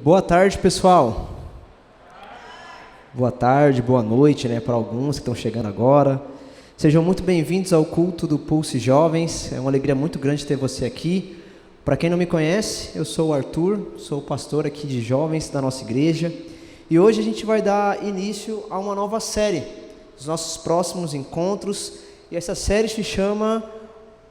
Boa tarde, pessoal. Boa tarde, boa noite, para alguns que estão chegando agora. Sejam muito bem-vindos ao culto do Pulse Jovens. É uma alegria muito grande ter você aqui. Para quem não me conhece, eu sou o Arthur, sou o pastor aqui de jovens da nossa igreja. E hoje a gente vai dar início a uma nova série, os nossos próximos encontros. E essa série se chama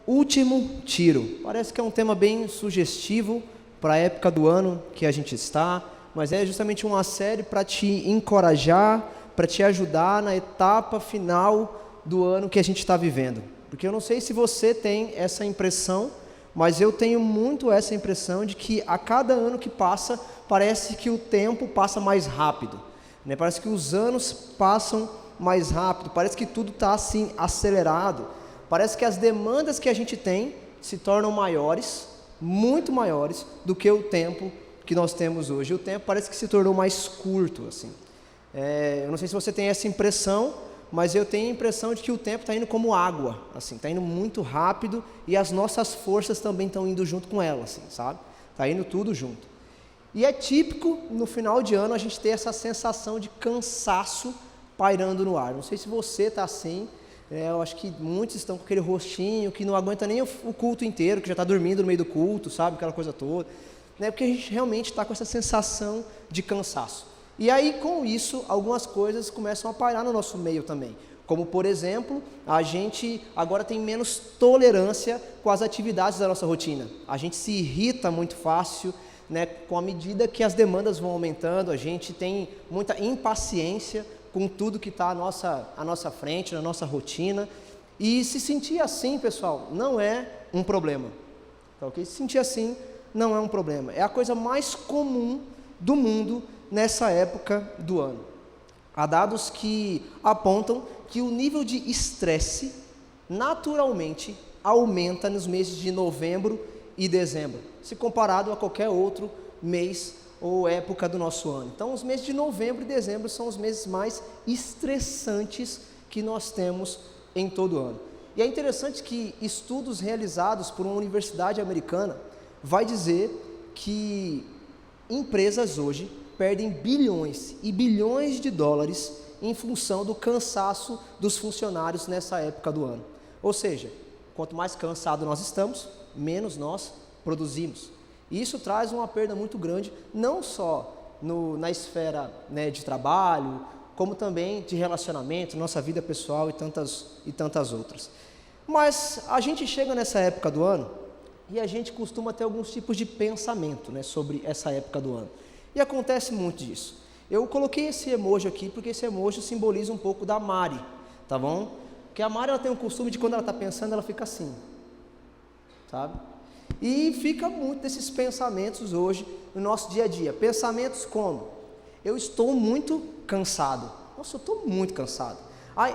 Último Tiro. Parece que é um tema bem sugestivo para a época do ano que a gente está, mas é justamente uma série para te encorajar, para te ajudar na etapa final do ano que a gente está vivendo. Porque eu não sei se você tem essa impressão, mas eu tenho muito essa impressão de que a cada ano que passa, parece que o tempo passa mais rápido, Parece que os anos passam mais rápido, parece que tudo está assim acelerado, parece que as demandas que a gente tem se tornam maiores, muito maiores do que o tempo que nós temos hoje. O tempo parece que se tornou mais curto, assim. Eu não sei se você tem essa impressão, mas eu tenho a impressão de que o tempo está indo como água, assim, está indo muito rápido e as nossas forças também estão indo junto com ela, assim, sabe? Está indo tudo junto. E é típico, no final de ano, a gente ter essa sensação de cansaço pairando no ar. Não sei se você está assim, eu acho que muitos estão com aquele rostinho que não aguenta nem o culto inteiro, que já está dormindo no meio do culto, sabe? Aquela coisa toda. Porque a gente realmente está com essa sensação de cansaço. E aí, com isso, algumas coisas começam a pairar no nosso meio também. Como, por exemplo, a gente agora tem menos tolerância com as atividades da nossa rotina. A gente se irrita muito fácil, com a medida que as demandas vão aumentando, a gente tem muita impaciência com tudo que está à nossa frente, na nossa rotina. E se sentir assim, pessoal, não é um problema. Tá, okay? Se sentir assim não é um problema. É a coisa mais comum do mundo nessa época do ano. Há dados que apontam que o nível de estresse naturalmente aumenta nos meses de novembro e dezembro, se comparado a qualquer outro mês ou época do nosso ano. Então, os meses de novembro e dezembro são os meses mais estressantes que nós temos em todo o ano. E é interessante que estudos realizados por uma universidade americana vai dizer que empresas hoje perdem bilhões e bilhões de dólares em função do cansaço dos funcionários nessa época do ano. Ou seja, quanto mais cansado nós estamos, menos nós produzimos. E isso traz uma perda muito grande, não só na esfera de trabalho, como também de relacionamento, nossa vida pessoal e tantas outras. Mas a gente chega nessa época do ano e a gente costuma ter alguns tipos de pensamento sobre essa época do ano. E acontece muito disso. Eu coloquei esse emoji aqui porque esse emoji simboliza um pouco da Mari, tá bom? Porque a Mari ela tem um costume de quando ela está pensando, ela fica assim, sabe? E fica muito desses pensamentos hoje no nosso dia a dia. Pensamentos como: eu estou muito cansado. Nossa, eu estou muito cansado.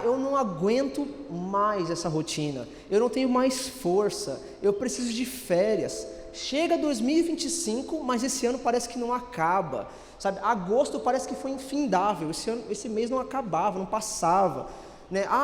Eu não aguento mais essa rotina. Eu não tenho mais força. Eu preciso de férias. Chega 2025, mas esse ano parece que não acaba. Sabe? Agosto parece que foi infindável. Esse mês não acabava, não passava.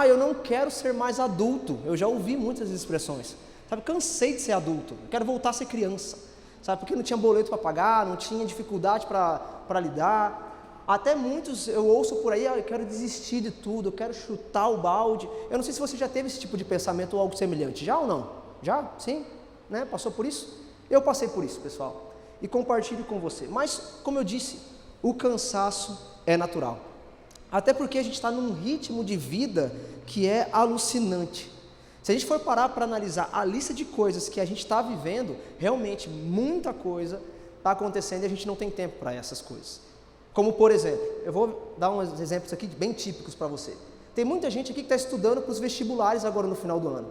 Eu não quero ser mais adulto. Eu já ouvi muitas expressões. Sabe, cansei de ser adulto, quero voltar a ser criança, sabe, porque não tinha boleto para pagar, não tinha dificuldade para lidar. Até muitos eu ouço por aí: eu quero desistir de tudo, eu quero chutar o balde. Eu não sei se você já teve esse tipo de pensamento ou algo semelhante, já ou não? Já? Sim? Passou por isso? Eu passei por isso, pessoal, e compartilho com você. Mas, como eu disse, o cansaço é natural, até porque a gente está num ritmo de vida que é alucinante. Se a gente for parar para analisar a lista de coisas que a gente está vivendo, realmente muita coisa está acontecendo e a gente não tem tempo para essas coisas. Como, por exemplo, eu vou dar uns exemplos aqui bem típicos para você. Tem muita gente aqui que está estudando para os vestibulares agora no final do ano.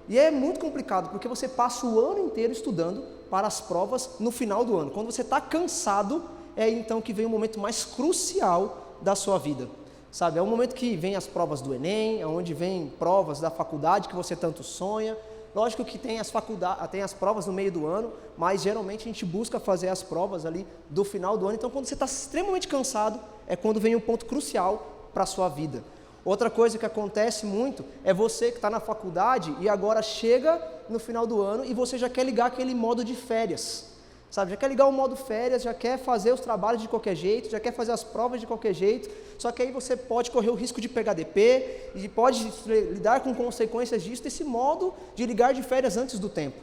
E é muito complicado, porque você passa o ano inteiro estudando para as provas no final do ano. Quando você está cansado, é então que vem o momento mais crucial da sua vida. Sabe, é o momento que vem as provas do Enem, é onde vem provas da faculdade que você tanto sonha. Lógico que tem as provas no meio do ano, mas geralmente a gente busca fazer as provas ali do final do ano. Então, quando você está extremamente cansado, é quando vem um ponto crucial para a sua vida. Outra coisa que acontece muito é você que está na faculdade e agora chega no final do ano e você já quer ligar aquele modo de férias. sabe? Já quer ligar o modo férias, já quer fazer os trabalhos de qualquer jeito, já quer fazer as provas de qualquer jeito, só que aí você pode correr o risco de pegar DP e pode lidar com consequências disso, desse modo de ligar de férias antes do tempo.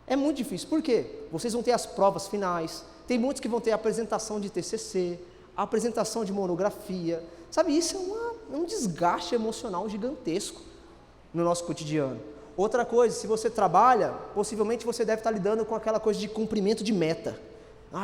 É muito difícil, por quê? Vocês vão ter as provas finais, tem muitos que vão ter a apresentação de TCC, a apresentação de monografia, sabe? Isso é um desgaste emocional gigantesco no nosso cotidiano. Outra coisa, se você trabalha, possivelmente você deve estar lidando com aquela coisa de cumprimento de meta.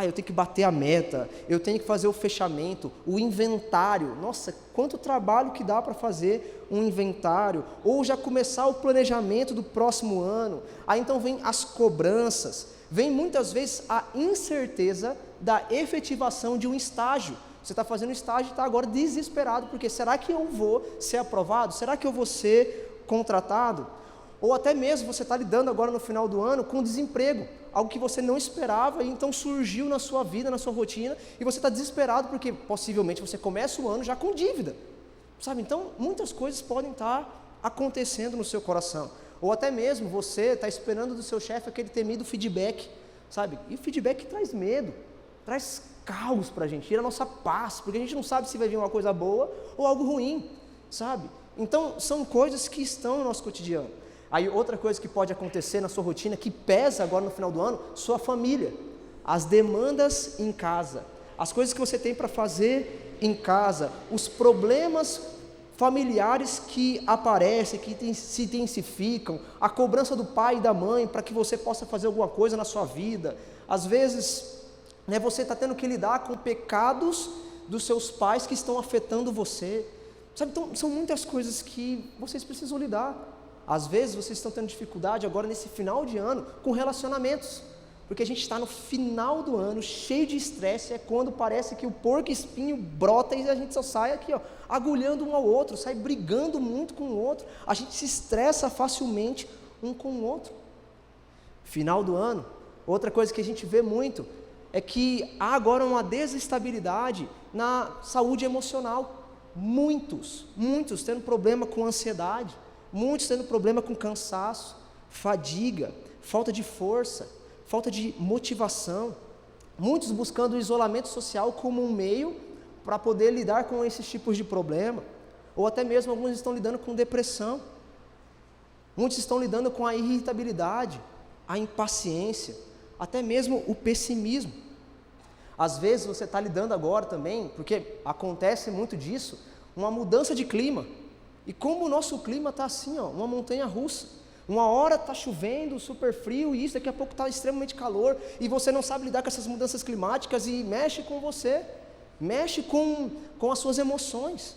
Eu tenho que bater a meta, eu tenho que fazer o fechamento, o inventário. Nossa, quanto trabalho que dá para fazer um inventário, ou já começar o planejamento do próximo ano. Aí então vem as cobranças, vem muitas vezes a incerteza da efetivação de um estágio. Você está fazendo estágio e está agora desesperado, porque será que eu vou ser aprovado? Será que eu vou ser contratado? Ou até mesmo você está lidando agora no final do ano com desemprego, algo que você não esperava e então surgiu na sua vida, na sua rotina, e você está desesperado porque possivelmente você começa o ano já com dívida, sabe? Então muitas coisas podem estar acontecendo no seu coração. Ou até mesmo você está esperando do seu chefe aquele temido feedback, sabe? E o feedback traz medo, traz caos para a gente, tira a nossa paz, porque a gente não sabe se vai vir uma coisa boa ou algo ruim, sabe? Então são coisas que estão no nosso cotidiano. Aí outra coisa que pode acontecer na sua rotina, que pesa agora no final do ano, sua família, as demandas em casa, as coisas que você tem para fazer em casa, os problemas familiares que aparecem, que se intensificam, a cobrança do pai e da mãe para que você possa fazer alguma coisa na sua vida. Às vezes, você está tendo que lidar com pecados dos seus pais que estão afetando você, sabe? Então são muitas coisas que vocês precisam lidar. Às vezes vocês estão tendo dificuldade agora nesse final de ano com relacionamentos, porque a gente está no final do ano cheio de estresse, é quando parece que o porco espinho brota e a gente só sai aqui, agulhando um ao outro, sai brigando muito com o outro, a gente se estressa facilmente um com o outro. Final do ano, outra coisa que a gente vê muito é que há agora uma desestabilidade na saúde emocional, muitos tendo problema com ansiedade, muitos tendo problema com cansaço, fadiga, falta de força, falta de motivação, muitos buscando o isolamento social como um meio para poder lidar com esses tipos de problema, ou até mesmo alguns estão lidando com depressão, muitos estão lidando com a irritabilidade, a impaciência, até mesmo o pessimismo. Às vezes você está lidando agora também, porque acontece muito disso, uma mudança de clima. E como o nosso clima está assim, uma montanha russa, uma hora está chovendo, super frio, e isso daqui a pouco está extremamente calor, e você não sabe lidar com essas mudanças climáticas, e mexe com você, mexe com as suas emoções.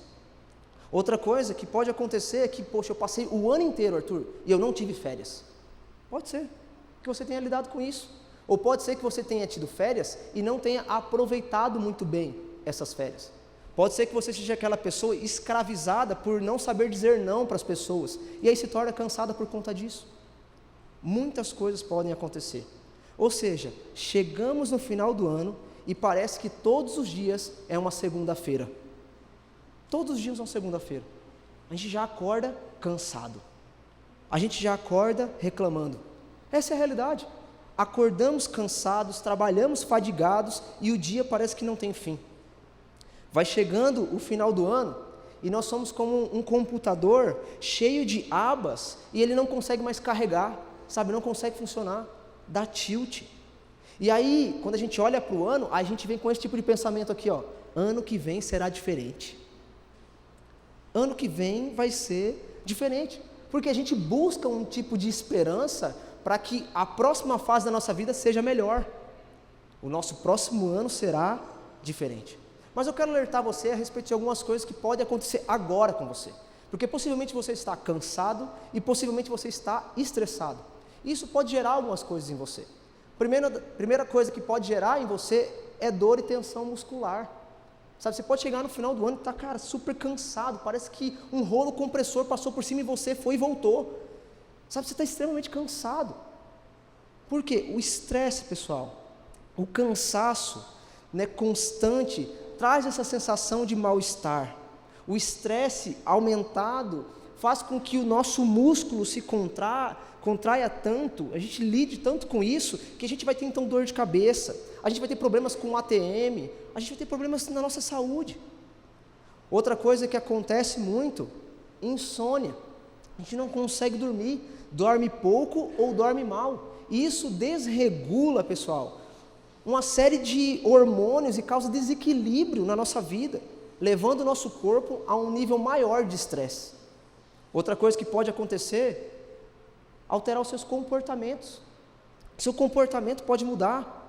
Outra coisa que pode acontecer é que, poxa, eu passei o ano inteiro, Arthur, e eu não tive férias. Pode ser que você tenha lidado com isso, ou pode ser que você tenha tido férias e não tenha aproveitado muito bem essas férias. Pode ser que você seja aquela pessoa escravizada por não saber dizer não para as pessoas, e aí se torna cansada por conta disso. Muitas coisas podem acontecer. Ou seja, chegamos no final do ano e parece que todos os dias é uma segunda-feira. Todos os dias é uma segunda-feira. A gente já acorda cansado. A gente já acorda reclamando. Essa é a realidade. Acordamos cansados, trabalhamos fadigados e o dia parece que não tem fim. Vai chegando o final do ano e nós somos como um computador cheio de abas e ele não consegue mais carregar, sabe? Não consegue funcionar, dá tilt. E aí, quando a gente olha para o ano, a gente vem com esse tipo de pensamento aqui, ano que vem será diferente. Ano que vem vai ser diferente, porque a gente busca um tipo de esperança para que a próxima fase da nossa vida seja melhor. O nosso próximo ano será diferente. Mas eu quero alertar você a respeito de algumas coisas que podem acontecer agora com você. Porque possivelmente você está cansado e possivelmente você está estressado. Isso pode gerar algumas coisas em você. Primeira coisa que pode gerar em você é dor e tensão muscular. Sabe, você pode chegar no final do ano e estar, super cansado. Parece que um rolo compressor passou por cima e você foi e voltou. Sabe, você está extremamente cansado. Por quê? O estresse, pessoal, o cansaço, constante, traz essa sensação de mal-estar. O estresse aumentado faz com que o nosso músculo se contraia tanto, a gente lide tanto com isso, que a gente vai ter então dor de cabeça, a gente vai ter problemas com o ATM, a gente vai ter problemas na nossa saúde. Outra coisa que acontece muito, insônia. A gente não consegue dormir, dorme pouco ou dorme mal. E isso desregula, pessoal, uma série de hormônios e causa desequilíbrio na nossa vida, levando o nosso corpo a um nível maior de estresse. Outra coisa que pode acontecer, alterar os seus comportamentos. Seu comportamento pode mudar,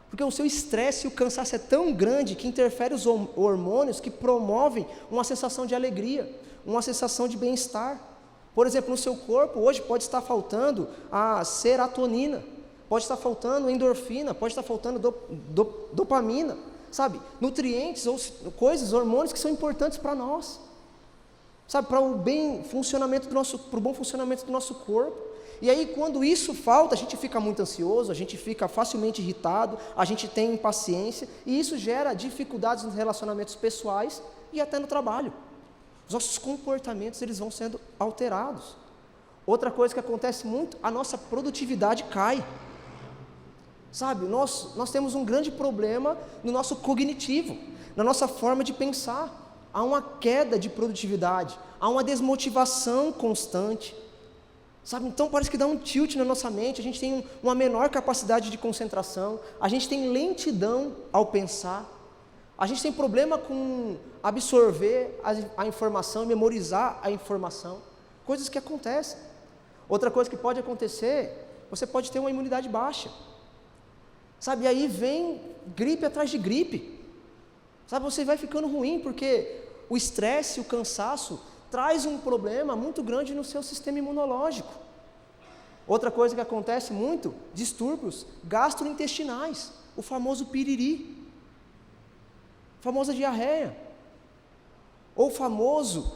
porque o seu estresse e o cansaço é tão grande que interfere os hormônios que promovem uma sensação de alegria, uma sensação de bem-estar. Por exemplo, no seu corpo hoje pode estar faltando a serotonina, pode estar faltando endorfina, pode estar faltando dopamina, sabe? Nutrientes ou coisas, hormônios que são importantes para nós, sabe? Para o bom funcionamento do nosso corpo. E aí, quando isso falta, a gente fica muito ansioso, a gente fica facilmente irritado, a gente tem impaciência, e isso gera dificuldades nos relacionamentos pessoais e até no trabalho. Os nossos comportamentos, eles vão sendo alterados. Outra coisa que acontece muito, a nossa produtividade cai. Sabe, nós temos um grande problema no nosso cognitivo, na nossa forma de pensar. Há uma queda de produtividade, há uma desmotivação constante. Sabe, então parece que dá um tilt na nossa mente, a gente tem uma menor capacidade de concentração, a gente tem lentidão ao pensar, a gente tem problema com absorver a informação, memorizar a informação, coisas que acontecem. Outra coisa que pode acontecer, você pode ter uma imunidade baixa, sabe, e aí vem gripe atrás de gripe, sabe, você vai ficando ruim, porque o estresse, o cansaço, traz um problema muito grande no seu sistema imunológico. Outra coisa que acontece muito, distúrbios gastrointestinais, o famoso piriri, a famosa diarreia, ou o famoso,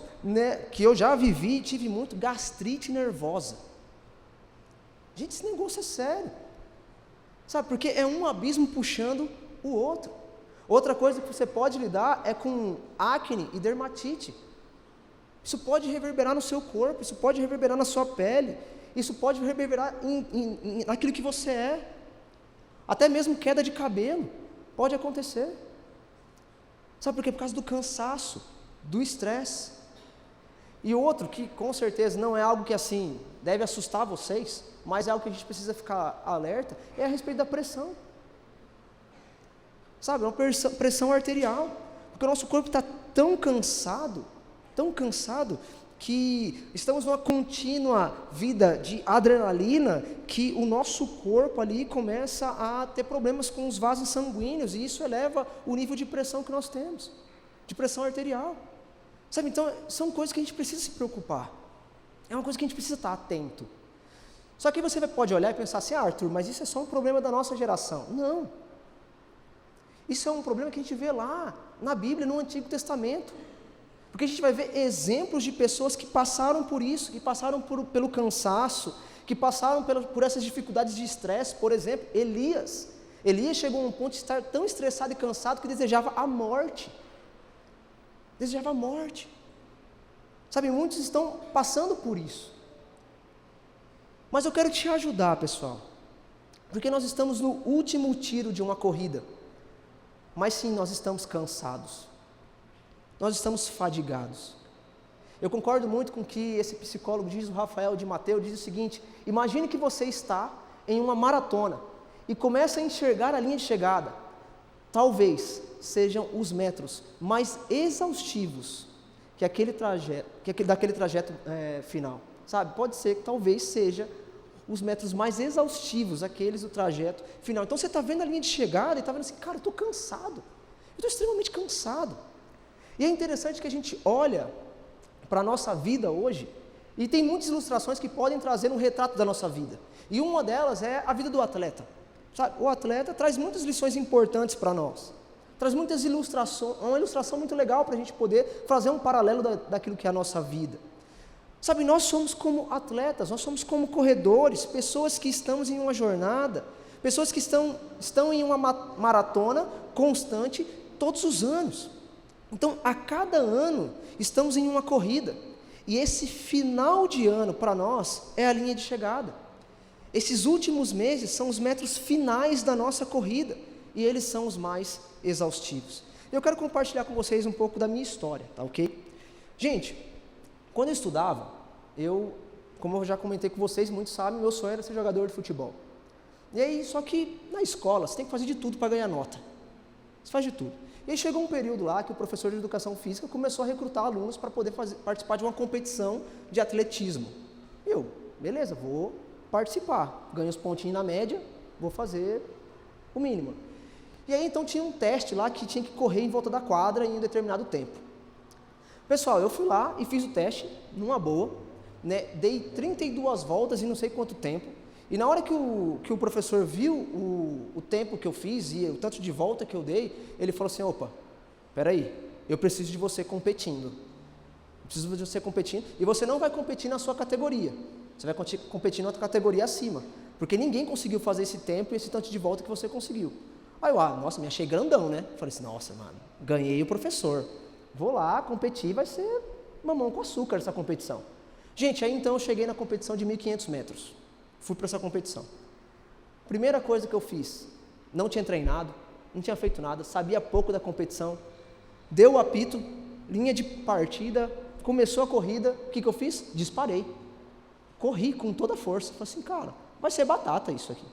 que eu já vivi, tive muito, gastrite nervosa. Gente, esse negócio é sério, sabe, porque é um abismo puxando o outro. Outra coisa que você pode lidar é com acne e dermatite. Isso pode reverberar no seu corpo, isso pode reverberar na sua pele, isso pode reverberar naquilo que você é. Até mesmo queda de cabelo pode acontecer. Sabe por quê? Por causa do cansaço, do estresse. E outro que com certeza não é algo que assim deve assustar vocês, mas é algo que a gente precisa ficar alerta, é a respeito da pressão. Sabe, é uma pressão arterial, porque o nosso corpo está tão cansado, que estamos numa contínua vida de adrenalina, que o nosso corpo ali começa a ter problemas com os vasos sanguíneos, e isso eleva o nível de pressão que nós temos, de pressão arterial. Sabe, então são coisas que a gente precisa se preocupar, é uma coisa que a gente precisa estar atento. Só que você pode olhar e pensar assim, Arthur, mas isso é só um problema da nossa geração. Não, isso é um problema que a gente vê lá na Bíblia, no Antigo Testamento. Porque a gente vai ver exemplos de pessoas que passaram por isso, que passaram pelo cansaço, que passaram por essas dificuldades de estresse. Por exemplo, Elias chegou a um ponto de estar tão estressado e cansado que desejava a morte. Sabe, muitos estão passando por isso. Mas eu quero te ajudar, pessoal, porque nós estamos no último tiro de uma corrida, mas sim, nós estamos cansados. Nós estamos fadigados. Eu concordo muito com o que esse psicólogo diz, o Rafael de Mateus, diz o seguinte: imagine que você está em uma maratona e começa a enxergar a linha de chegada. Talvez sejam os metros mais exaustivos daquele trajeto final. Sabe, pode ser que talvez seja os metros mais exaustivos, aqueles do trajeto final. Então você está vendo a linha de chegada e está vendo assim, cara, eu estou cansado, eu estou extremamente cansado. E é interessante que a gente olha para a nossa vida hoje, e tem muitas ilustrações que podem trazer um retrato da nossa vida. E uma delas é a vida do atleta. Sabe, o atleta traz muitas lições importantes para nós. Traz muitas ilustrações, uma ilustração muito legal para a gente poder fazer um paralelo daquilo que é a nossa vida. Sabe, nós somos como atletas, nós somos como corredores, pessoas que estamos em uma jornada, pessoas que estão em uma maratona constante todos os anos. Então, a cada ano, estamos em uma corrida. E esse final de ano, para nós, é a linha de chegada. Esses últimos meses são os metros finais da nossa corrida, e eles são os mais exaustivos. Eu quero compartilhar com vocês um pouco da minha história, tá ok? Gente, quando eu estudava, como eu já comentei com vocês, muitos sabem, meu sonho era ser jogador de futebol. E aí, só que na escola, você tem que fazer de tudo para ganhar nota. Você faz de tudo. E aí chegou um período lá que o professor de educação física começou a recrutar alunos para poder participar de uma competição de atletismo. E eu, beleza, vou participar. Ganho os pontinhos na média, vou fazer o mínimo. E aí então tinha um teste lá que tinha que correr em volta da quadra em um determinado tempo. Pessoal, eu fui lá e fiz o teste, numa boa, né? Dei 32 voltas em não sei quanto tempo. E na hora que o professor viu o tempo que eu fiz e o tanto de volta que eu dei, ele falou assim, opa, peraí, eu preciso de você competindo. Eu preciso de você competindo, e você não vai competir na sua categoria, você vai competir na outra categoria acima, porque ninguém conseguiu fazer esse tempo e esse tanto de volta que você conseguiu. Aí eu, nossa, me achei grandão, né? Falei assim, nossa, mano, ganhei o professor. Vou lá competir, vai ser mamão com açúcar essa competição. Gente, aí então eu cheguei na competição de 1.500 metros. Fui para essa competição. Primeira coisa que eu fiz, não tinha treinado, não tinha feito nada, sabia pouco da competição. Deu o apito, linha de partida, começou a corrida, o que eu fiz? Disparei. Corri com toda a força. Falei assim, cara, vai ser batata isso aqui.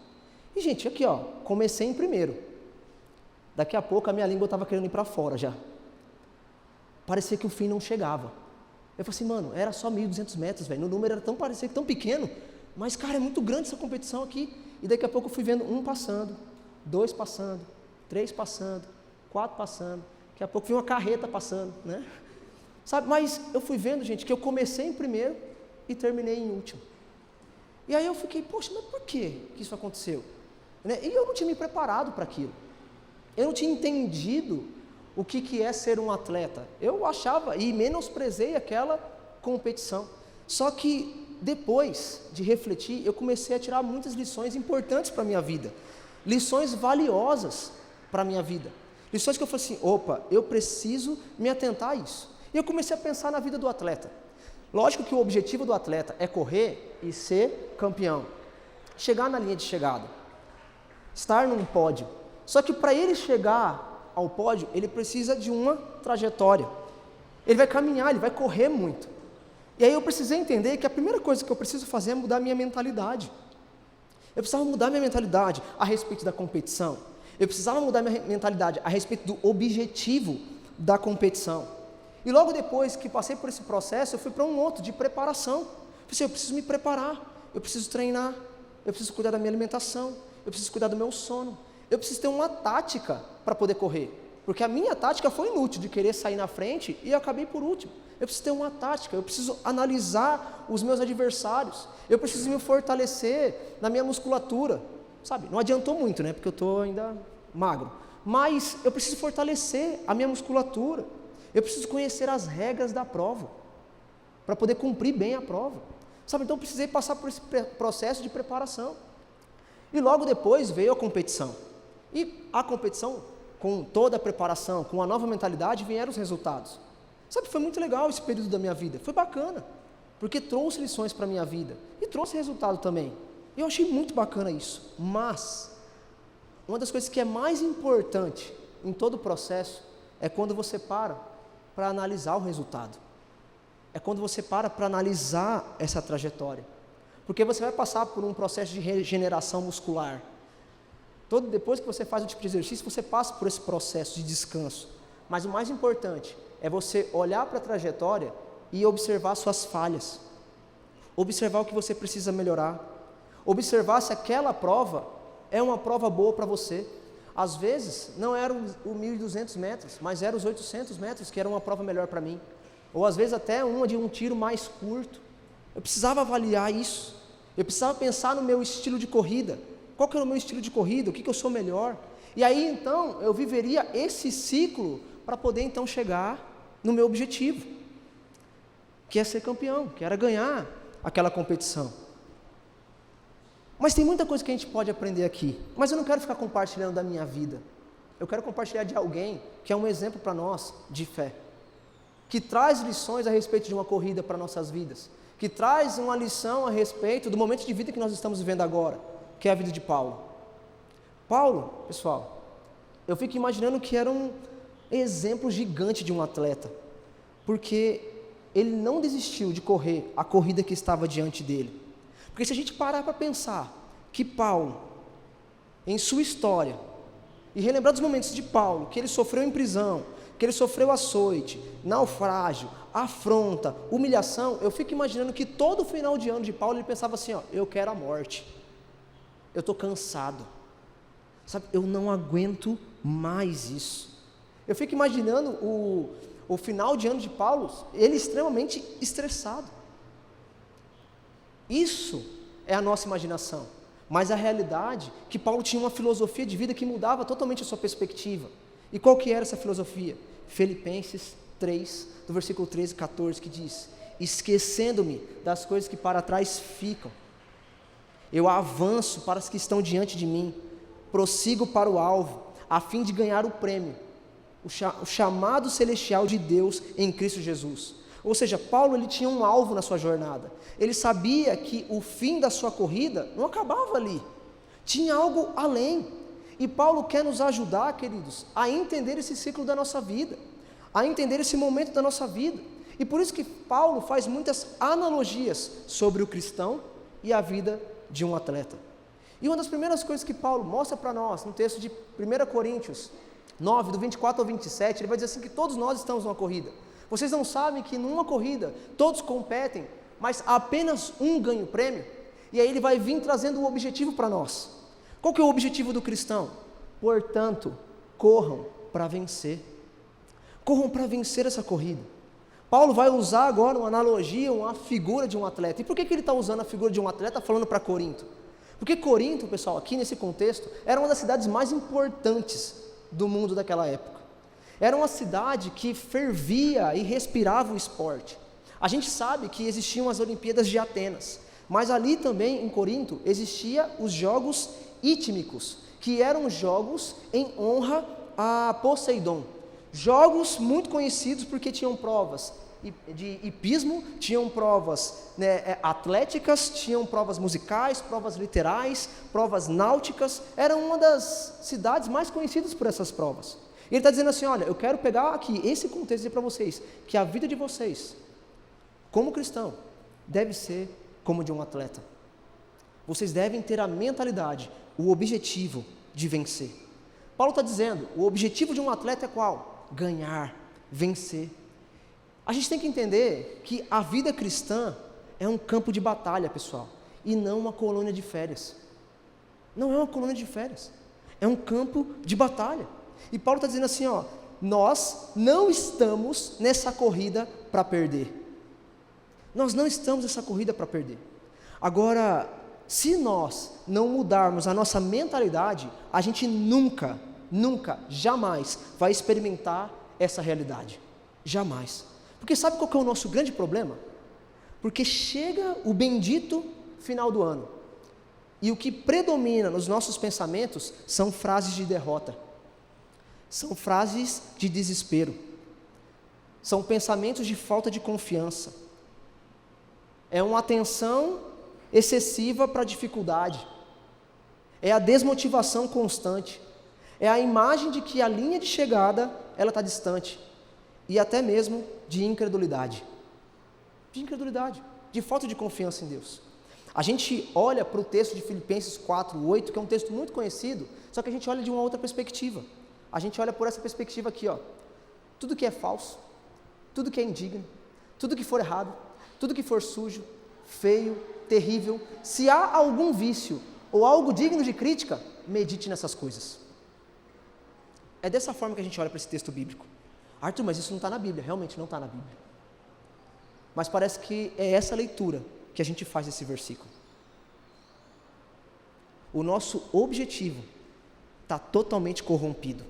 E gente, aqui ó, comecei em primeiro. Daqui a pouco a minha língua estava querendo ir para fora já. Parecia que o fim não chegava. Eu falei assim, mano, era só 1.200 metros, velho. No número era parecia tão pequeno. Mas, cara, é muito grande essa competição aqui. E daqui a pouco eu fui vendo 1 passando, 2 passando, 3 passando, 4 passando. Daqui a pouco vi uma carreta passando, né? Sabe, mas eu fui vendo, gente, que eu comecei em primeiro e terminei em último. E aí eu fiquei, poxa, mas por que isso aconteceu? Né? E eu não tinha me preparado para aquilo. Eu não tinha entendido o que é ser um atleta. Eu achava e menosprezei aquela competição. Só que depois de refletir, eu comecei a tirar muitas lições importantes para a minha vida. Lições valiosas para a minha vida. Lições que eu falei assim, opa, eu preciso me atentar a isso. E eu comecei a pensar na vida do atleta. Lógico que o objetivo do atleta é correr e ser campeão. Chegar na linha de chegada. Estar num pódio. Só que para ele chegar ao pódio, ele precisa de uma trajetória. Ele vai caminhar, ele vai correr muito. E aí eu precisei entender que a primeira coisa que eu preciso fazer é mudar a minha mentalidade. Eu precisava mudar a minha mentalidade a respeito da competição. Eu precisava mudar a minha mentalidade a respeito do objetivo da competição. E logo depois que passei por esse processo, eu fui para um outro de preparação. Eu preciso me preparar, eu preciso treinar, eu preciso cuidar da minha alimentação, eu preciso cuidar do meu sono. Eu preciso ter uma tática para poder correr. Porque a minha tática foi inútil de querer sair na frente e eu acabei por último. Eu preciso ter uma tática, eu preciso analisar os meus adversários, eu preciso me fortalecer na minha musculatura, sabe? Não adiantou muito, né? Porque eu estou ainda magro. Mas eu preciso fortalecer a minha musculatura, eu preciso conhecer as regras da prova, para poder cumprir bem a prova, sabe? Então eu precisei passar por esse processo de preparação. E logo depois veio a competição. E a competição, com toda a preparação, com a nova mentalidade, vieram os resultados. Sabe, foi muito legal esse período da minha vida, foi bacana, porque trouxe lições para a minha vida, e trouxe resultado também. Eu achei muito bacana isso, mas uma das coisas que é mais importante em todo o processo é quando você para analisar o resultado. É quando você para analisar essa trajetória. Porque você vai passar por um processo de regeneração muscular. Depois que você faz um tipo de exercício, você passa por esse processo de descanso. Mas o mais importante é você olhar para a trajetória e observar suas falhas. Observar o que você precisa melhorar. Observar se aquela prova é uma prova boa para você. Às vezes, não era os 1.200 metros, mas eram os 800 metros que era uma prova melhor para mim. Ou às vezes até uma de um tiro mais curto. Eu precisava avaliar isso. Eu precisava pensar no meu estilo de corrida. Qual que era o meu estilo de corrida? O que eu sou melhor? E aí então eu viveria esse ciclo para poder então chegar no meu objetivo, que é ser campeão, que era ganhar aquela competição. Mas tem muita coisa que a gente pode aprender aqui, mas eu não quero ficar compartilhando da minha vida. Eu quero compartilhar de alguém que é um exemplo para nós de fé. que traz lições a respeito de uma corrida para nossas vidas, que traz uma lição a respeito do momento de vida que nós estamos vivendo agora, que é a vida de Paulo. Paulo, pessoal, eu fico imaginando que era um exemplo gigante de um atleta, porque ele não desistiu de correr a corrida que estava diante dele. Porque se a gente parar para pensar que Paulo, em sua história, e relembrar dos momentos de Paulo, que ele sofreu em prisão, que ele sofreu açoite, naufrágio, afronta, humilhação, eu fico imaginando que todo final de ano de Paulo ele pensava assim, eu quero a morte, eu estou cansado, sabe, eu não aguento mais isso. Eu fico imaginando o final de ano de Paulo, ele extremamente estressado. Isso é a nossa imaginação, mas a realidade é que Paulo tinha uma filosofia de vida que mudava totalmente a sua perspectiva. E qual que era essa filosofia? Filipenses 3, do versículo 13 e 14, que diz: esquecendo-me das coisas que para trás ficam, eu avanço para as que estão diante de mim, prossigo para o alvo, a fim de ganhar o prêmio, o chamado celestial de Deus em Cristo Jesus. Ou seja, Paulo ele tinha um alvo na sua jornada, ele sabia que o fim da sua corrida não acabava ali, tinha algo além. E Paulo quer nos ajudar, queridos, a entender esse ciclo da nossa vida, a entender esse momento da nossa vida. E por isso que Paulo faz muitas analogias sobre o cristão e a vida de um atleta. E uma das primeiras coisas que Paulo mostra para nós, no texto de 1 Coríntios 9, do 24 ao 27, ele vai dizer assim que todos nós estamos numa corrida. Vocês não sabem que numa corrida todos competem, mas apenas um ganha o prêmio? E aí ele vai vir trazendo um objetivo para nós. Qual que é o objetivo do cristão? Portanto, corram para vencer. Corram para vencer essa corrida. Paulo vai usar agora uma analogia, uma figura de um atleta. E por que ele está usando a figura de um atleta falando para Corinto? Porque Corinto, pessoal, aqui nesse contexto, era uma das cidades mais importantes do mundo daquela época. Era uma cidade que fervia e respirava o esporte. A gente sabe que existiam as Olimpíadas de Atenas, mas ali também em Corinto existiam os Jogos Ítmicos, que eram jogos em honra a Poseidon. Jogos muito conhecidos porque tinham provas de hipismo, tinham provas atléticas, tinham provas musicais, provas literais, provas náuticas. Era uma das cidades mais conhecidas por essas provas. E ele está dizendo assim, olha, eu quero pegar aqui esse contexto e dizer para vocês que a vida de vocês, como cristão, deve ser como de um atleta. Vocês devem ter a mentalidade, o objetivo de vencer. Paulo está dizendo, o objetivo de um atleta é qual? Ganhar, vencer. A gente tem que entender que a vida cristã é um campo de batalha, pessoal, e não uma colônia de férias. Não é uma colônia de férias, é um campo de batalha. E Paulo está dizendo assim, nós não estamos nessa corrida para perder. Nós não estamos nessa corrida para perder. Agora, se nós não mudarmos a nossa mentalidade, a gente nunca, jamais vai experimentar essa realidade. Jamais. Porque sabe qual que é o nosso grande problema? Porque chega o bendito final do ano, e o que predomina nos nossos pensamentos são frases de derrota, são frases de desespero, são pensamentos de falta de confiança, é uma atenção excessiva para a dificuldade, é a desmotivação constante, é a imagem de que a linha de chegada ela está distante, e até mesmo de incredulidade, de falta de confiança em Deus. A gente olha para o texto de Filipenses 4:8, que é um texto muito conhecido, só que a gente olha de uma outra perspectiva. A gente olha por essa perspectiva aqui, tudo que é falso, tudo que é indigno, tudo que for errado, tudo que for sujo, feio, terrível, se há algum vício ou algo digno de crítica, medite nessas coisas. É dessa forma que a gente olha para esse texto bíblico. Arthur, mas isso não está na Bíblia. Realmente não está na Bíblia. Mas parece que é essa leitura que a gente faz desse versículo. O nosso objetivo está totalmente corrompido.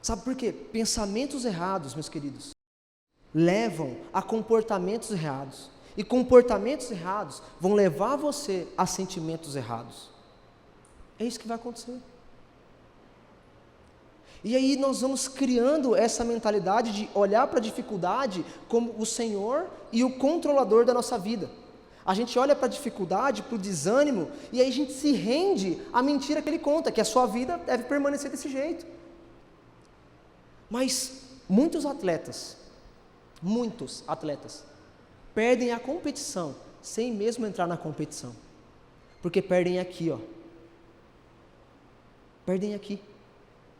Sabe por quê? Pensamentos errados, meus queridos, levam a comportamentos errados. E comportamentos errados vão levar você a sentimentos errados. É isso que vai acontecer. E aí nós vamos criando essa mentalidade de olhar para a dificuldade como o Senhor e o controlador da nossa vida. A gente olha para a dificuldade, para o desânimo, e aí a gente se rende à mentira que ele conta, que a sua vida deve permanecer desse jeito. Mas muitos atletas, perdem a competição sem mesmo entrar na competição. Porque perdem aqui, ó. Perdem aqui.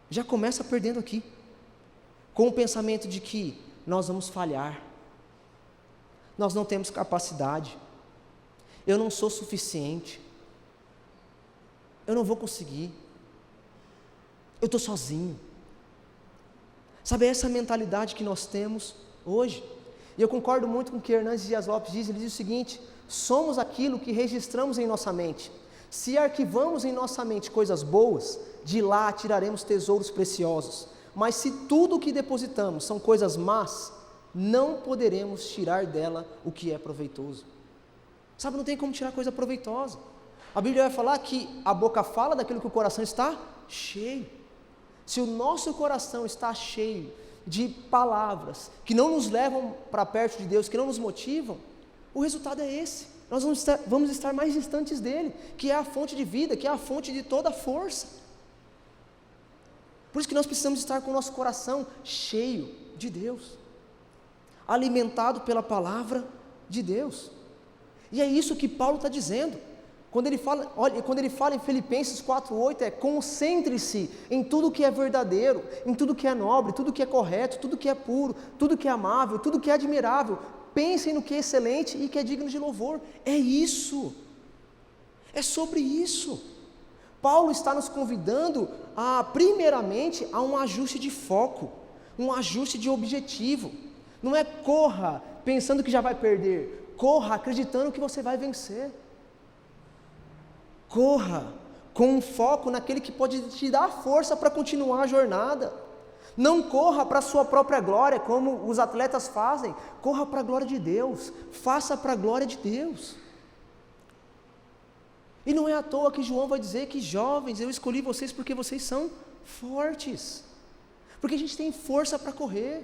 Já começa perdendo aqui. Com o pensamento de que nós vamos falhar. Nós não temos capacidade. Eu não sou suficiente. Eu não vou conseguir. Eu estou sozinho. Sabe, essa mentalidade que nós temos hoje. E eu concordo muito com o que Hernandes Dias Lopes diz. Ele diz o seguinte: somos aquilo que registramos em nossa mente. Se arquivamos em nossa mente coisas boas, de lá tiraremos tesouros preciosos. Mas se tudo o que depositamos são coisas más, não poderemos tirar dela o que é proveitoso. Sabe, não tem como tirar coisa proveitosa. A Bíblia vai falar que a boca fala daquilo que o coração está cheio. Se o nosso coração está cheio de palavras que não nos levam para perto de Deus, que não nos motivam, o resultado é esse. Nós vamos estar mais distantes dele, que é a fonte de vida, que é a fonte de toda a força. Por isso que nós precisamos estar com o nosso coração cheio de Deus, alimentado pela palavra de Deus. E é isso que Paulo está dizendo. Quando ele fala em Filipenses 4:8, concentre-se em tudo que é verdadeiro, em tudo que é nobre, tudo que é correto, tudo que é puro, tudo que é amável, tudo que é admirável. Pensem no que é excelente e que é digno de louvor. É isso. É sobre isso. Paulo está nos convidando primeiramente, a um ajuste de foco, um ajuste de objetivo. Não é corra pensando que já vai perder, corra acreditando que você vai vencer. Corra com um foco naquele que pode te dar força para continuar a jornada. Não corra para a sua própria glória, como os atletas fazem. Corra para a glória de Deus. Faça para a glória de Deus. E não é à toa que João vai dizer que, jovens, eu escolhi vocês porque vocês são fortes. Porque a gente tem força para correr.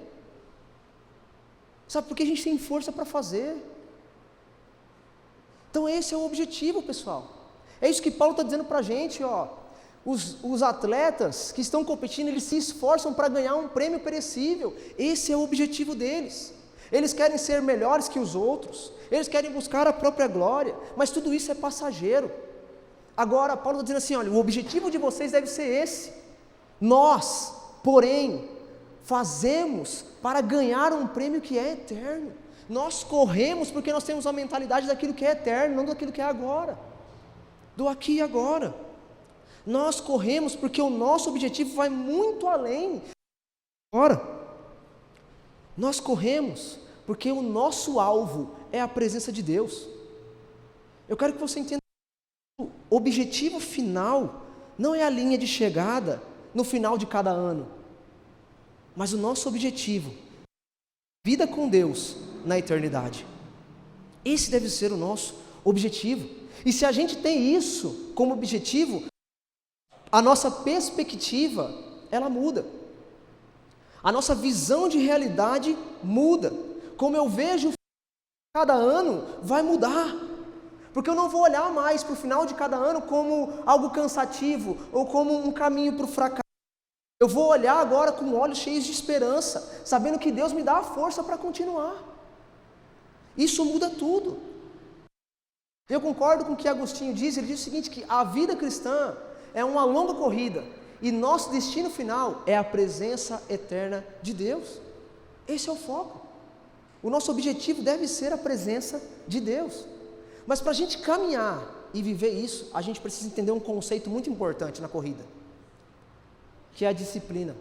Sabe, porque a gente tem força para fazer. Então esse é o objetivo, pessoal. É isso que Paulo está dizendo para a gente, ó. Os atletas que estão competindo, eles se esforçam para ganhar um prêmio perecível. Esse é o objetivo deles. Eles querem ser melhores que os outros, eles querem buscar a própria glória, mas tudo isso é passageiro. Agora, Paulo está dizendo assim, olha, o objetivo de vocês deve ser esse. Nós, porém, fazemos para ganhar um prêmio que é eterno. Nós corremos porque nós temos a mentalidade daquilo que é eterno, não daquilo que é agora, do aqui e agora. Nós corremos porque o nosso objetivo vai muito além. Agora, nós corremos porque o nosso alvo é a presença de Deus. Eu quero que você entenda que o objetivo final não é a linha de chegada no final de cada ano, mas o nosso objetivo é a vida com Deus na eternidade. Esse deve ser o nosso objetivo. E se a gente tem isso como objetivo, a nossa perspectiva, ela muda. A nossa visão de realidade muda. Como eu vejo cada ano, vai mudar. Porque eu não vou olhar mais para o final de cada ano como algo cansativo, ou como um caminho para o fracasso. Eu vou olhar agora com olhos cheios de esperança, sabendo que Deus me dá a força para continuar. Isso muda tudo. Eu concordo com o que Agostinho diz. Ele diz o seguinte, que a vida cristã é uma longa corrida, e nosso destino final é a presença eterna de Deus. Esse é o foco. O nosso objetivo deve ser a presença de Deus. Mas para a gente caminhar e viver isso, a gente precisa entender um conceito muito importante na corrida, que é a disciplina.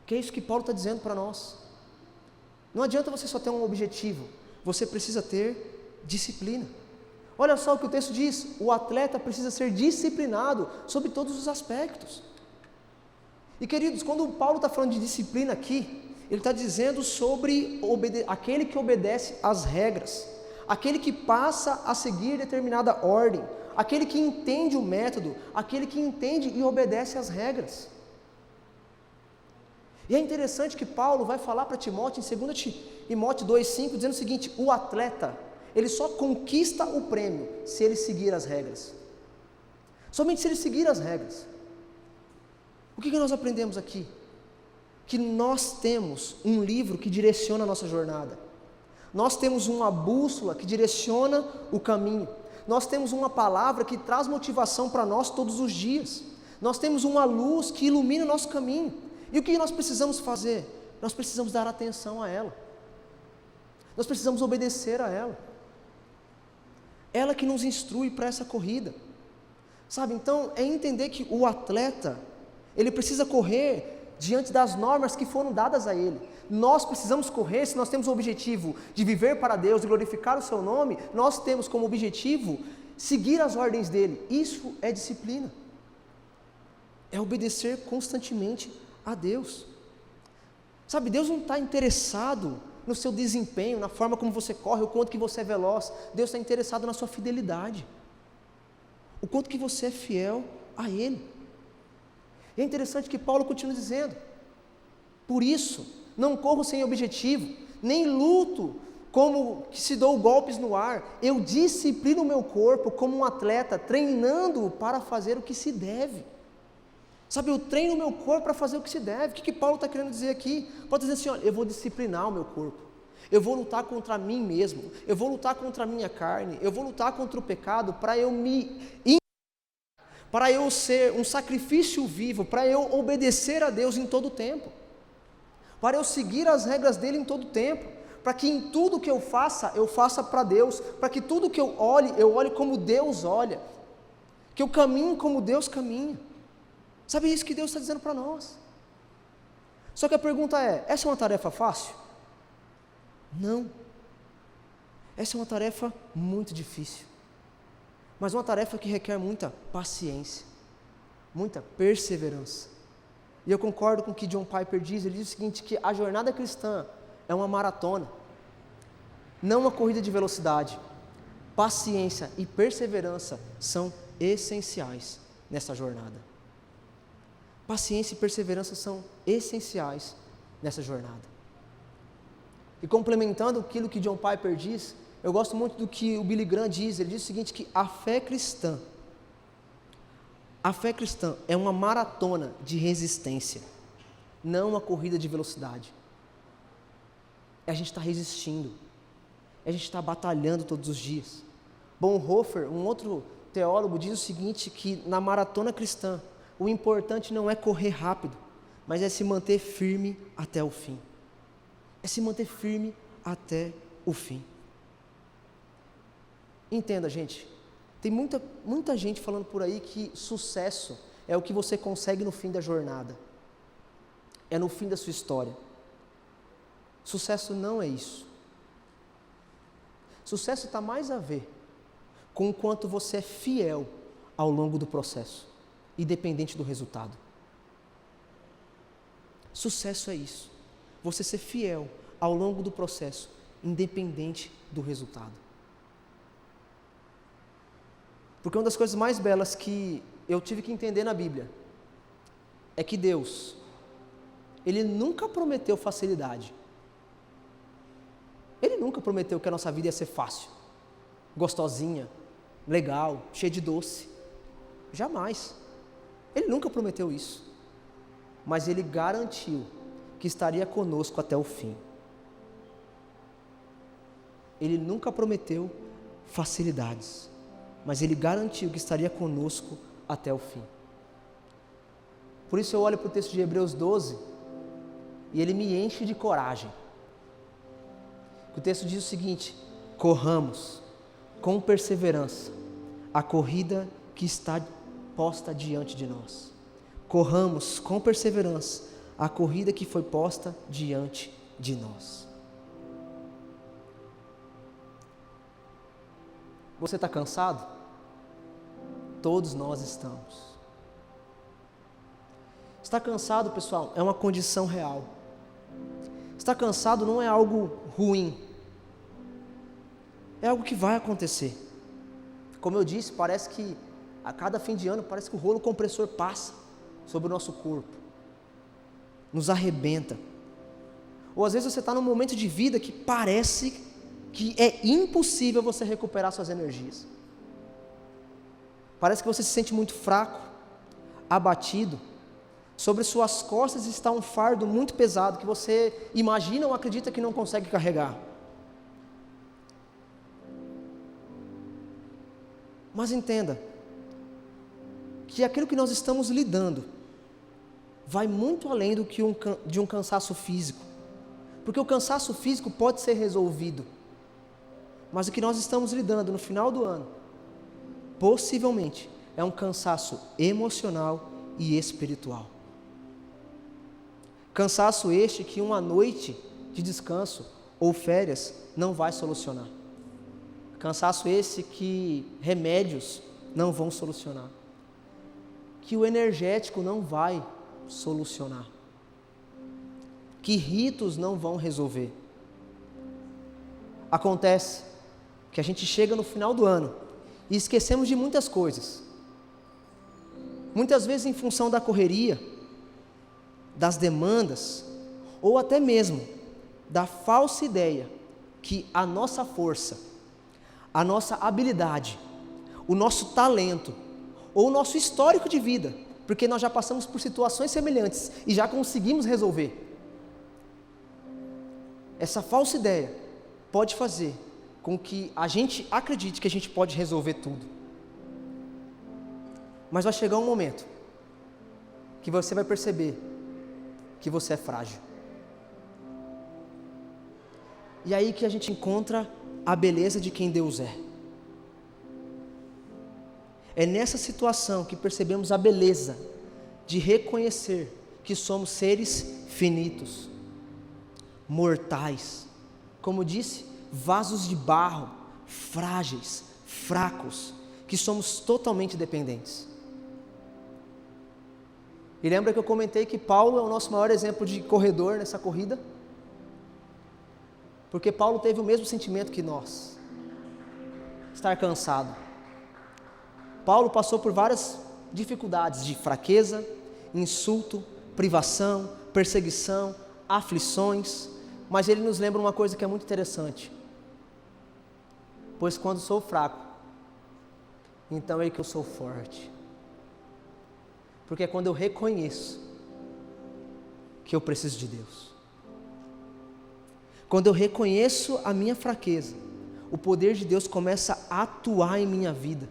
Que é isso que Paulo está dizendo para nós. Não adianta você só ter um objetivo, você precisa ter disciplina. Olha só o que o texto diz, o atleta precisa ser disciplinado sobre todos os aspectos. E queridos, quando Paulo está falando de disciplina aqui, ele está dizendo sobre aquele que obedece às regras, aquele que passa a seguir determinada ordem, aquele que entende o método, aquele que entende e obedece às regras. E é interessante que Paulo vai falar para Timóteo em 2 Timóteo 2,5, dizendo o seguinte: o atleta, ele só conquista o prêmio se ele seguir as regras. Somente se ele seguir as regras. O que nós aprendemos aqui? Que nós temos um livro que direciona a nossa jornada. Nós temos uma bússola que direciona o caminho. Nós temos uma palavra que traz motivação para nós todos os dias. Nós temos uma luz que ilumina o nosso caminho. E o que nós precisamos fazer? Nós precisamos dar atenção a ela. Nós precisamos obedecer a ela. Ela que nos instrui para essa corrida. Sabe, então é entender que o atleta, ele precisa correr diante das normas que foram dadas a ele. Nós precisamos correr, se nós temos o objetivo de viver para Deus, de glorificar o seu nome, nós temos como objetivo seguir as ordens dele. Isso é disciplina. É obedecer constantemente a Deus. Sabe, Deus não está interessado no seu desempenho, na forma como você corre, o quanto que você é veloz. Deus está interessado na sua fidelidade, o quanto que você é fiel a Ele. E é interessante que Paulo continua dizendo: por isso, não corro sem objetivo, nem luto como que se dou golpes no ar. Eu disciplino o meu corpo como um atleta, treinando-o para fazer o que se deve. Sabe, eu treino o meu corpo para fazer o que se deve. O que Paulo está querendo dizer aqui? Pode dizer assim: olha, eu vou disciplinar o meu corpo, eu vou lutar contra mim mesmo, eu vou lutar contra a minha carne, eu vou lutar contra o pecado para eu ser um sacrifício vivo, para eu obedecer a Deus em todo o tempo, para eu seguir as regras dele em todo o tempo, para que em tudo que eu faça para Deus, para que tudo que eu olhe como Deus olha, que eu caminhe como Deus caminha. Sabe isso que Deus está dizendo para nós? Só que a pergunta é: essa é uma tarefa fácil? Não. Essa é uma tarefa muito difícil, mas uma tarefa que requer muita paciência, muita perseverança. E eu concordo com o que John Piper diz. Ele diz o seguinte, que a jornada cristã é uma maratona, não uma corrida de velocidade. Paciência e perseverança são essenciais nessa jornada. Paciência e perseverança são essenciais nessa jornada. E complementando aquilo que John Piper diz, eu gosto muito do que o Billy Graham diz. Ele diz o seguinte, que a fé cristã é uma maratona de resistência, não uma corrida de velocidade. A gente está resistindo, a gente está batalhando todos os dias. Bonhoeffer, um outro teólogo, diz o seguinte, que na maratona cristã, o importante não é correr rápido, mas é se manter firme até o fim. É se manter firme até o fim. Entenda, gente, tem muita gente falando por aí que sucesso é o que você consegue no fim da jornada, é no fim da sua história. Sucesso não é isso. Sucesso está mais a ver com o quanto você é fiel ao longo do processo, independente do resultado. Sucesso é isso, você ser fiel ao longo do processo, independente do resultado. Porque uma das coisas mais belas que eu tive que entender na Bíblia é que Deus, Ele nunca prometeu facilidade. Ele nunca prometeu que a nossa vida ia ser fácil, gostosinha, legal, cheia de doce. Jamais. Ele nunca prometeu isso. Mas Ele garantiu que estaria conosco até o fim. Ele nunca prometeu facilidades, mas Ele garantiu que estaria conosco até o fim. Por isso eu olho para o texto de Hebreus 12 e ele me enche de coragem. O texto diz o seguinte: corramos com perseverança a corrida que está posta diante de nós. Corramos com perseverança a corrida que foi posta diante de nós. Você está cansado? Todos nós estamos. Está cansado, pessoal, é uma condição real. Estar cansado não é algo ruim. É algo que vai acontecer. Como eu disse, parece que a cada fim de ano, parece que o rolo compressor passa sobre o nosso corpo. nos arrebenta. Ou às vezes você está num momento de vida que parece que é impossível você recuperar suas energias. Parece que você se sente muito fraco, abatido. Sobre suas costas está um fardo muito pesado que você imagina ou acredita que não consegue carregar. Mas entenda que aquilo que nós estamos lidando vai muito além do que de um cansaço físico. Porque o cansaço físico pode ser resolvido. Mas o que nós estamos lidando no final do ano, possivelmente, é um cansaço emocional e espiritual. Cansaço este que uma noite de descanso ou férias não vai solucionar. Cansaço esse que remédios não vão solucionar. Que o energético não vai solucionar. Que ritos não vão resolver. Acontece que a gente chega no final do ano e esquecemos de muitas coisas. Muitas vezes em função da correria, das demandas, ou até mesmo da falsa ideia que a nossa força, a nossa habilidade, o nosso talento, ou o nosso histórico de vida, porque nós já passamos por situações semelhantes e já conseguimos resolver. Essa falsa ideia pode fazer com que a gente acredite que a gente pode resolver tudo. Mas vai chegar um momento que você vai perceber que você é frágil. E aí que a gente encontra a beleza de quem Deus é. É nessa situação que percebemos a beleza de reconhecer que somos seres finitos, mortais, como disse, vasos de barro, frágeis, fracos, que somos totalmente dependentes. E lembra que eu comentei que Paulo é o nosso maior exemplo de corredor nessa corrida? Porque Paulo teve o mesmo sentimento que nós, estar cansado. Paulo passou por várias dificuldades de fraqueza, insulto, privação, perseguição, aflições, mas ele nos lembra uma coisa que é muito interessante. Pois quando sou fraco, então é que eu sou forte. Porque é quando eu reconheço que eu preciso de Deus. Quando eu reconheço a minha fraqueza, o poder de Deus começa a atuar em minha vida,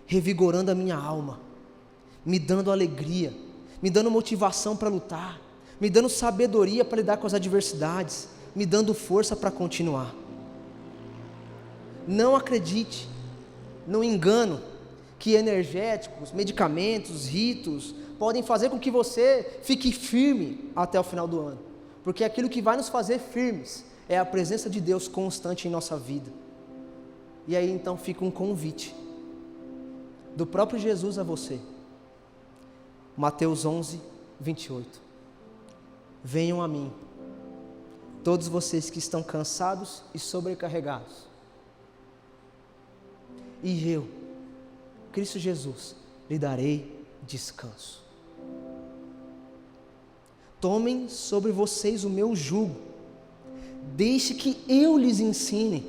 revigorando a minha alma, me dando alegria, me dando motivação para lutar, me dando sabedoria para lidar com as adversidades, me dando força para continuar. Não acredite no engano que energéticos, medicamentos, ritos podem fazer com que você fique firme até o final do ano. Porque aquilo que vai nos fazer firmes é a presença de Deus constante em nossa vida. E aí então fica um convite do próprio Jesus a você. Mateus 11, 28. Venham a mim, todos vocês que estão cansados e sobrecarregados, e eu, Cristo Jesus, lhe darei descanso. Tomem sobre vocês o meu jugo, deixe que eu lhes ensine,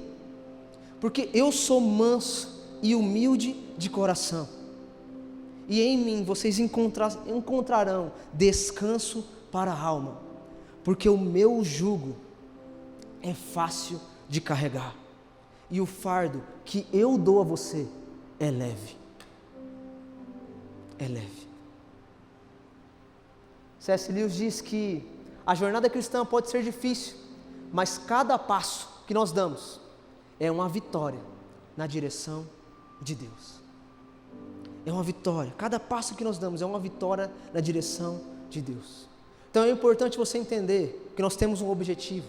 porque eu sou manso e humilde de coração, e em mim vocês encontrarão descanso para a alma, porque o meu jugo é fácil de carregar, e o fardo que eu dou a você é leve. É leve. C.S. Lewis diz que a jornada cristã pode ser difícil, mas cada passo que nós damos é uma vitória na direção de Deus. É uma vitória. Cada passo que nós damos é uma vitória na direção de Deus. Então é importante você entender que nós temos um objetivo.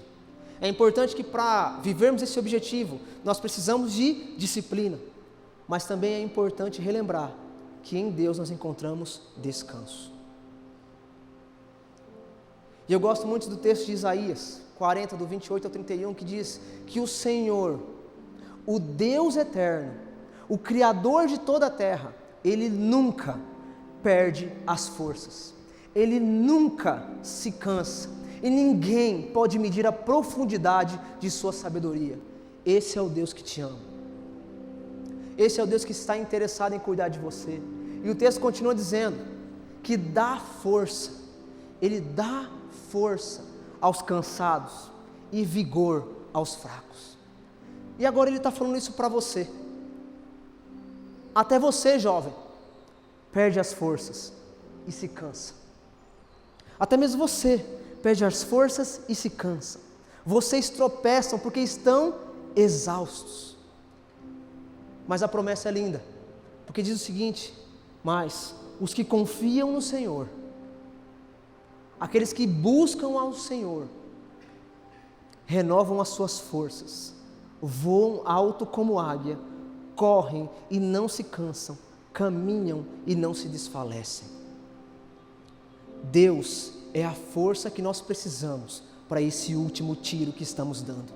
É importante que para vivermos esse objetivo, nós precisamos de disciplina. Mas também é importante relembrar que em Deus nós encontramos descanso. E eu gosto muito do texto de Isaías 40, do 28 ao 31, que diz que o Senhor, o Deus eterno, o Criador de toda a terra, Ele nunca perde as forças. Ele nunca se cansa e ninguém pode medir a profundidade de sua sabedoria. Esse é o Deus que te ama. Esse é o Deus que está interessado em cuidar de você. E o texto continua dizendo que dá força, Ele dá força aos cansados e vigor aos fracos. E agora Ele está falando isso para você. Até você, jovem, perde as forças e se cansa. Até mesmo você perde as forças e se cansa. Vocês tropeçam porque estão exaustos. Mas a promessa é linda, porque diz o seguinte: mas os que confiam no Senhor, aqueles que buscam ao Senhor, renovam as suas forças, voam alto como águia, correm e não se cansam, caminham e não se desfalecem. Deus é a força que nós precisamos para esse último tiro que estamos dando.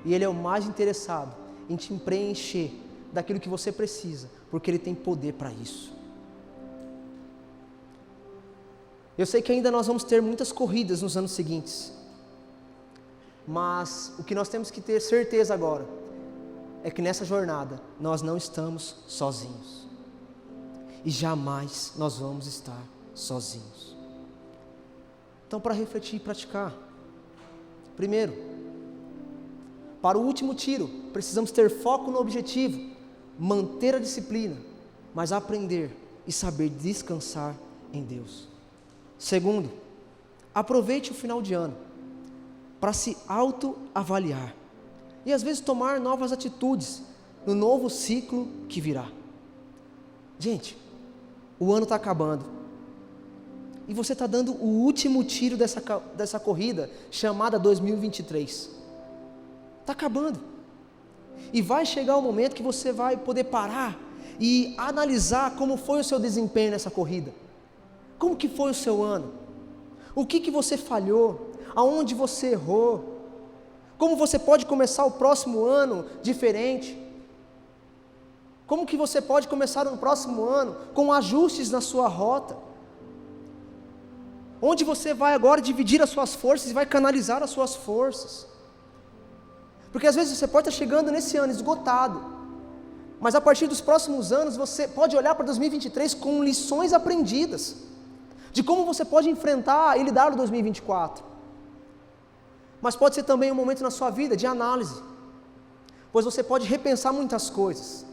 E Ele é o mais interessado em te preencher daquilo que você precisa, porque Ele tem poder para isso. Eu sei que ainda nós vamos ter muitas corridas nos anos seguintes, mas o que nós temos que ter certeza agora é que nessa jornada nós não estamos sozinhos, e jamais nós vamos estar sozinhos. Então, para refletir e praticar, primeiro, para o último tiro, precisamos ter foco no objetivo, manter a disciplina, mas aprender e saber descansar em Deus. Segundo, aproveite o final de ano para se autoavaliar e às vezes tomar novas atitudes no novo ciclo que virá. Gente, o ano está acabando e você está dando o último tiro dessa corrida chamada 2023. Está acabando. E vai chegar o momento que você vai poder parar e analisar como foi o seu desempenho nessa corrida. Como que foi o seu ano? O que você falhou? Aonde você errou? Como você pode começar o próximo ano diferente? Como que você pode começar no próximo ano com ajustes na sua rota? Onde você vai agora dividir as suas forças e vai canalizar as suas forças? Porque às vezes você pode estar chegando nesse ano esgotado, mas a partir dos próximos anos você pode olhar para 2023 com lições aprendidas, de como você pode enfrentar e lidar no 2024. Mas pode ser também um momento na sua vida de análise, pois você pode repensar muitas coisas,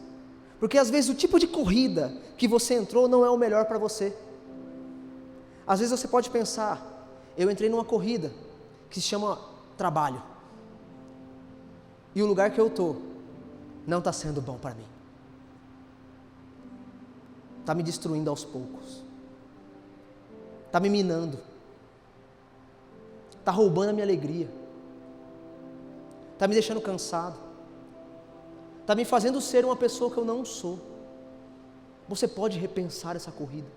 porque às vezes o tipo de corrida que você entrou não é o melhor para você. Às vezes você pode pensar: eu entrei numa corrida que se chama trabalho, e o lugar que eu estou não está sendo bom para mim. Está me destruindo aos poucos. Está me minando. Está roubando a minha alegria. Está me deixando cansado. Está me fazendo ser uma pessoa que eu não sou. Você pode repensar essa corrida.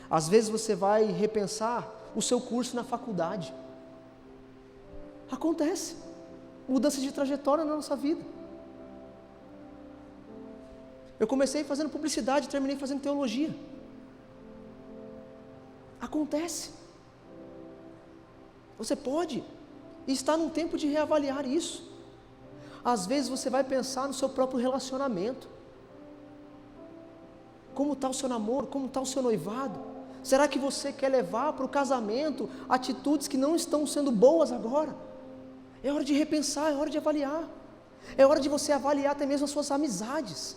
Às vezes você vai repensar o seu curso na faculdade. Acontece. Mudança de trajetória na nossa vida. Eu comecei fazendo publicidade, terminei fazendo teologia. Acontece. Você pode estar num tempo de reavaliar isso. Às vezes você vai pensar no seu próprio relacionamento. Como está o seu namoro? Como está o seu noivado? Será que você quer levar para o casamento atitudes que não estão sendo boas agora? É hora de repensar, é hora de avaliar. É hora de você avaliar até mesmo as suas amizades.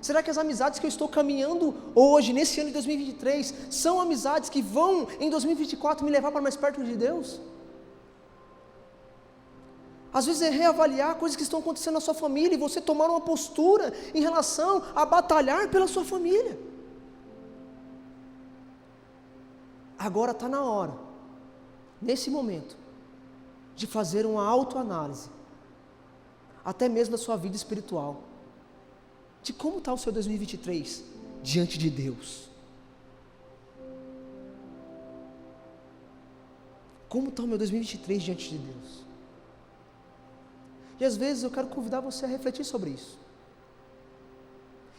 Será que as amizades que eu estou caminhando hoje, nesse ano de 2023, são amizades que vão, em 2024, me levar para mais perto de Deus? Às vezes é reavaliar coisas que estão acontecendo na sua família e você tomar uma postura em relação a batalhar pela sua família. Agora está na hora, nesse momento, de fazer uma autoanálise, até mesmo da sua vida espiritual, de como está o seu 2023 diante de Deus. Como está o meu 2023 diante de Deus? E às vezes eu quero convidar você a refletir sobre isso.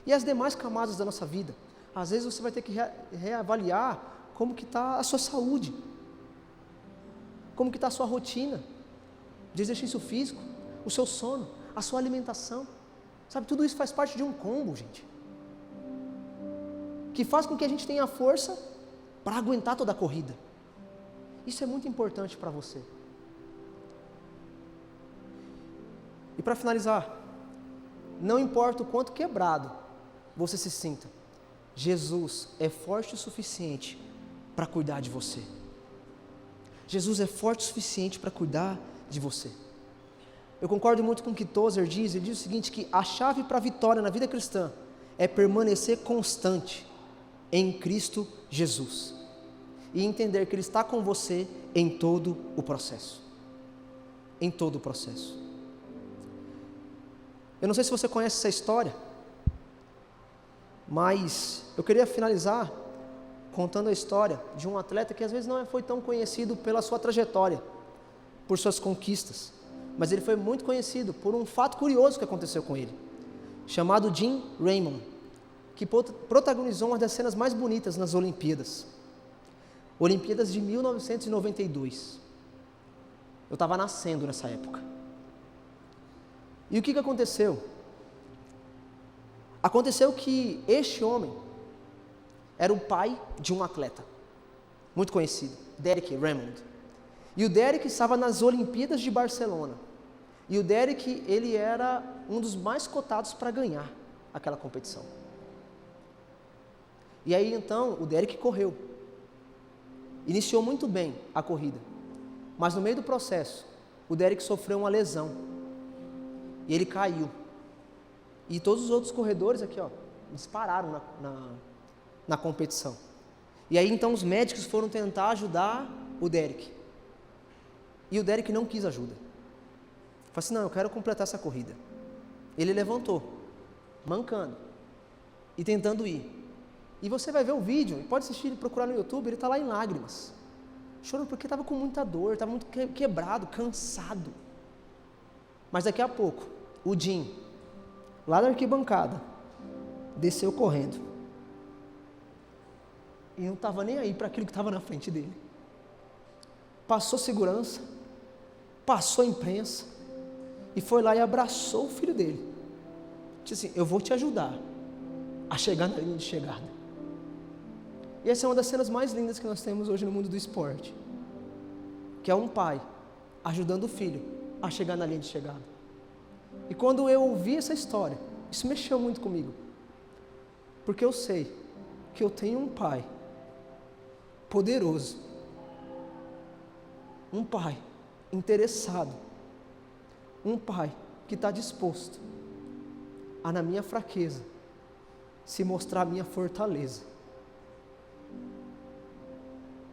E as demais camadas da nossa vida, Às vezes você vai ter que reavaliar como que está a sua saúde, como que está a sua rotina de exercício físico, o seu sono, a sua alimentação. Sabe, tudo isso faz parte de um combo, gente, que faz com que a gente tenha força para aguentar toda a corrida. Isso é muito importante para você. E para finalizar, não importa o quanto quebrado você se sinta, Jesus é forte o suficiente para cuidar de você. Jesus é forte o suficiente para cuidar de você. Eu concordo muito com o que Tozer diz. Ele diz o seguinte, que a chave para a vitória na vida cristã é permanecer constante em Cristo Jesus e entender que Ele está com você em todo o processo. Em todo o processo. Eu não sei se você conhece essa história, mas eu queria finalizar contando a história de um atleta que às vezes não foi tão conhecido pela sua trajetória, por suas conquistas, mas ele foi muito conhecido por um fato curioso que aconteceu com ele, chamado Jim Raymond, que protagonizou uma das cenas mais bonitas nas Olimpíadas de 1992. Eu estava nascendo nessa época. E o que aconteceu? Aconteceu que este homem era o pai de um atleta muito conhecido, Derek Raymond. E o Derek estava nas Olimpíadas de Barcelona. E o Derek, ele era um dos mais cotados para ganhar aquela competição. E aí então o Derek correu. Iniciou muito bem a corrida. Mas no meio do processo, o Derek sofreu uma lesão. E ele caiu. E todos os outros corredores aqui, eles pararam na competição. E aí então os médicos foram tentar ajudar o Derek. E o Derek não quis ajuda. Falei assim, não, eu quero completar essa corrida. Ele levantou, mancando, e tentando ir. E você vai ver o vídeo, pode assistir e procurar no YouTube, ele está lá em lágrimas. Chorando porque estava com muita dor, estava muito quebrado, cansado. Mas daqui a pouco, o Jim, lá da arquibancada, desceu correndo. E não estava nem aí para aquilo que estava na frente dele. Passou segurança, passou a imprensa, e foi lá e abraçou o filho dele. Disse assim, eu vou te ajudar a chegar na linha de chegada. E essa é uma das cenas mais lindas que nós temos hoje no mundo do esporte. Que é um pai ajudando o filho a chegar na linha de chegada. E quando eu ouvi essa história, isso mexeu muito comigo. Porque eu sei que eu tenho um pai poderoso. Um pai interessado. Um pai que está disposto a, na minha fraqueza, se mostrar a minha fortaleza.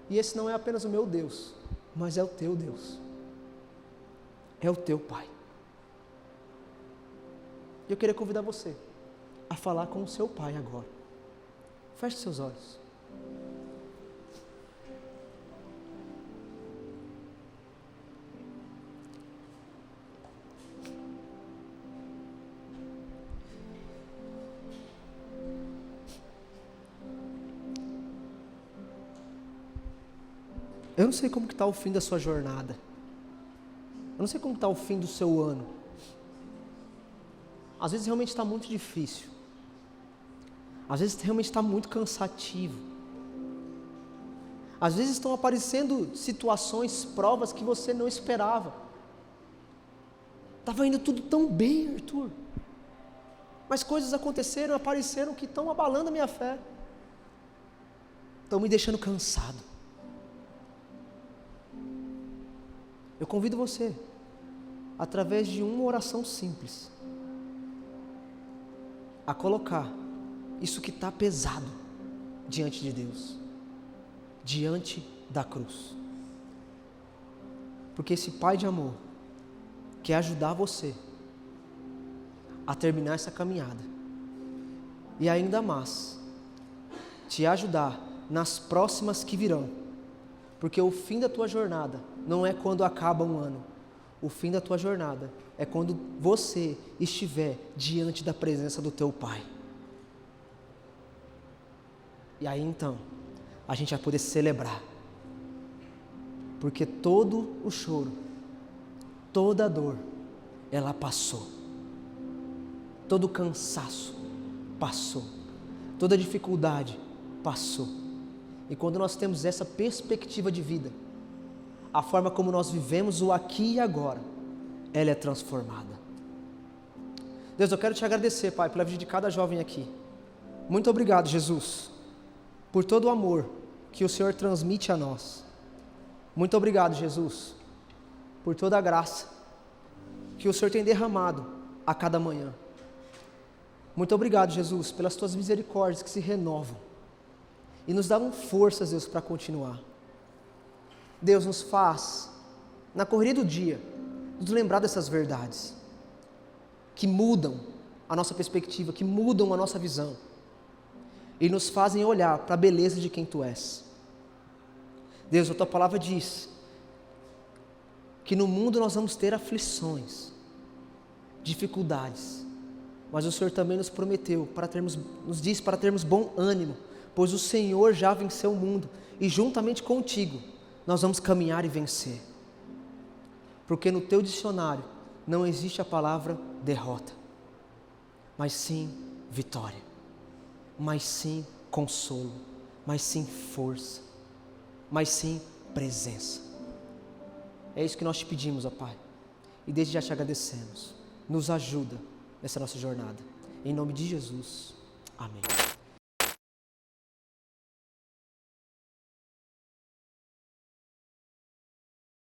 E esse não é apenas o meu Deus, mas é o teu Deus. É o teu Pai. E eu queria convidar você a falar com o seu Pai agora. Feche seus olhos. Eu não sei como que está o fim da sua jornada. Eu não sei como está o fim do seu ano. Às vezes realmente está muito difícil. Às vezes realmente está muito cansativo. Às vezes estão aparecendo situações, provas que você não esperava. Estava indo tudo tão bem, Arthur. Mas coisas aconteceram, apareceram que estão abalando a minha fé. Estão me deixando cansado. Eu convido você, através de uma oração simples, a colocar isso que está pesado diante de Deus, diante da cruz. Porque esse Pai de amor quer ajudar você a terminar essa caminhada e ainda mais te ajudar nas próximas que virão. Porque o fim da tua jornada não é quando acaba um ano. O fim da tua jornada é quando você estiver diante da presença do teu Pai. E aí então, a gente vai poder celebrar. Porque todo o choro, toda a dor, ela passou. Todo o cansaço passou. Toda a dificuldade passou. E quando nós temos essa perspectiva de vida, a forma como nós vivemos o aqui e agora, ela é transformada. Deus, eu quero te agradecer, Pai, pela vida de cada jovem aqui. Muito obrigado, Jesus, por todo o amor que o Senhor transmite a nós. Muito obrigado, Jesus, por toda a graça que o Senhor tem derramado a cada manhã. Muito obrigado, Jesus, pelas tuas misericórdias que se renovam e nos dão forças, Deus, para continuar. Deus, nos faz, na correria do dia, nos lembrar dessas verdades que mudam a nossa perspectiva, que mudam a nossa visão e nos fazem olhar para a beleza de quem Tu és. Deus, a Tua palavra diz que no mundo nós vamos ter aflições, dificuldades, mas o Senhor também nos prometeu, nos diz para termos bom ânimo, pois o Senhor já venceu o mundo e juntamente contigo nós vamos caminhar e vencer. Porque no Teu dicionário não existe a palavra derrota, mas sim vitória, mas sim consolo, mas sim força, mas sim presença. É isso que nós te pedimos, ó Pai, e desde já te agradecemos. Nos ajuda nessa nossa jornada. Em nome de Jesus. Amém.